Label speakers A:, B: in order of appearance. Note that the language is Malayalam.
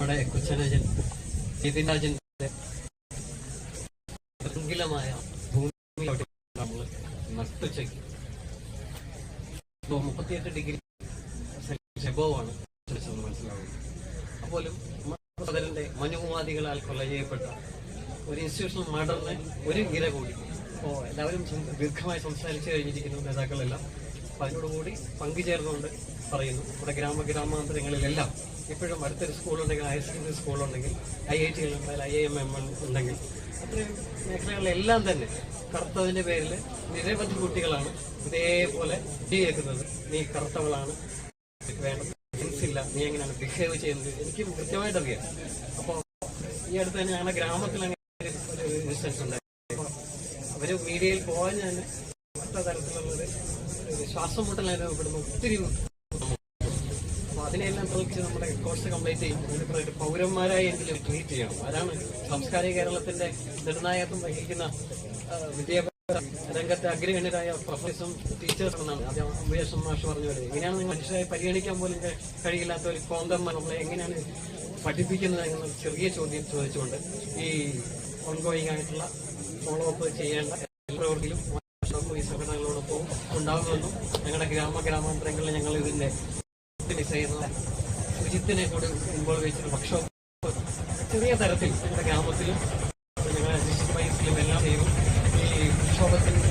A: നമ്മുടെ കൊച്ചനജൻ നിതിൻ രാജന്റെ ഭൂമിയിലോട്ട് നമ്മൾ നട്ടുച്ചയ്ക്ക് 38 ഡിഗ്രി ആണ് മനസ്സിലാവുന്നത്. അപ്പോലും സഹോദരന്റെ മനുവാദികളാൽ കൊല ചെയ്യപ്പെട്ട ഒരു ഇൻസ്റ്റിറ്റ്യൂഷണൽ മർഡറിന് ഒരു ഇര കൂടി. അപ്പോൾ എല്ലാവരും ദീർഘമായി സംസാരിച്ചു കഴിഞ്ഞിരിക്കുന്നു നേതാക്കളെല്ലാം. അപ്പം അതിനോടുകൂടി പങ്കുചേർന്നുകൊണ്ട് പറയുന്നു, നമ്മുടെ ഗ്രാമാന്തരങ്ങളിലെല്ലാം ഇപ്പോഴും അടുത്തൊരു സ്കൂളുണ്ടെങ്കിൽ, ഹയർ സെക്കൻഡറി സ്കൂളുണ്ടെങ്കിൽ, IIT ഉണ്ടെങ്കിൽ, IIM ഉണ്ടെങ്കിൽ, അത്രയും മേഖലകളിലെല്ലാം തന്നെ കറുത്തതിന്റെ പേരിൽ നിരവധി കുട്ടികളാണ് ഇതേപോലെ കേൾക്കുന്നത്. നീ കറുത്തവളാണ്, വേണ്ട സെൻസില്ല, നീ എങ്ങനെയാണ് ബിഹേവ് ചെയ്യുന്നത്, എനിക്കും കൃത്യമായിട്ട് അറിയാം. അപ്പോൾ ഈ അടുത്ത് തന്നെ ഞങ്ങളുടെ ഗ്രാമത്തിൽ അങ്ങനെ ഒരു ഇൻസിഡൻസ് ഉണ്ടായി. അപ്പോൾ അവര് മീഡിയയിൽ പോകാൻ തന്നെ മറ്റു തരത്തിലുള്ളൊരു ശ്വാസം മുട്ടൽ അനുഭവപ്പെടുന്ന ഒത്തിരി. അപ്പോൾ അതിനെല്ലാം തോൽപ്പിച്ച് നമ്മുടെ കോഴ്സ് കംപ്ലീറ്റ് ചെയ്യും, പൗരന്മാരായി എങ്കിലും ട്രീറ്റ് ചെയ്യണം. അതാണ് സാംസ്കാരിക കേരളത്തിന്റെ നിർണായകത്വം വഹിക്കുന്ന വിദ്യാഭ്യാസ രംഗത്തെ അഗ്രഗണ്യരായ പ്രൊഫസറും ടീച്ചേഴ്സാണെന്നാണ് ആദ്യം ഉപേഷ് മാഷ് പറഞ്ഞു വരുന്നത്. എങ്ങനെയാണ് മനുഷ്യരായി പരിഗണിക്കാൻ പോലും കഴിയില്ലാത്ത ഒരു കോന്തന്മാർ നമ്മളെ എങ്ങനെയാണ് പഠിപ്പിക്കുന്നത് എന്ന ചെറിയ ചോദ്യം ചോദിച്ചുകൊണ്ട് ഈ ഓൺഗോയിങ് ആയിട്ടുള്ള ഫോളോ അപ്പ് ചെയ്യേണ്ട പ്രവൃത്തിയിലും ഈ സംഘടനകളോടൊപ്പം ഉണ്ടാകുമെന്നും ഞങ്ങളുടെ ഗ്രാമാന്തരങ്ങളിൽ ഞങ്ങൾ ഇതിന്റെ ഡിസൈനുള്ള ശുചിത്തിനെ കൂടി ഇൻവോൾവ് ചെയ്തിട്ട് വർക്ക്ഷോപ്പ് ചെറിയ തരത്തിൽ ഞങ്ങളുടെ ഗ്രാമത്തിലും ഞങ്ങളുടെ ഡിസ്ട്രിക്ട് വൈസിലും എല്ലാം ചെയ്യും. ഈ പ്രക്ഷോഭത്തിന്റെ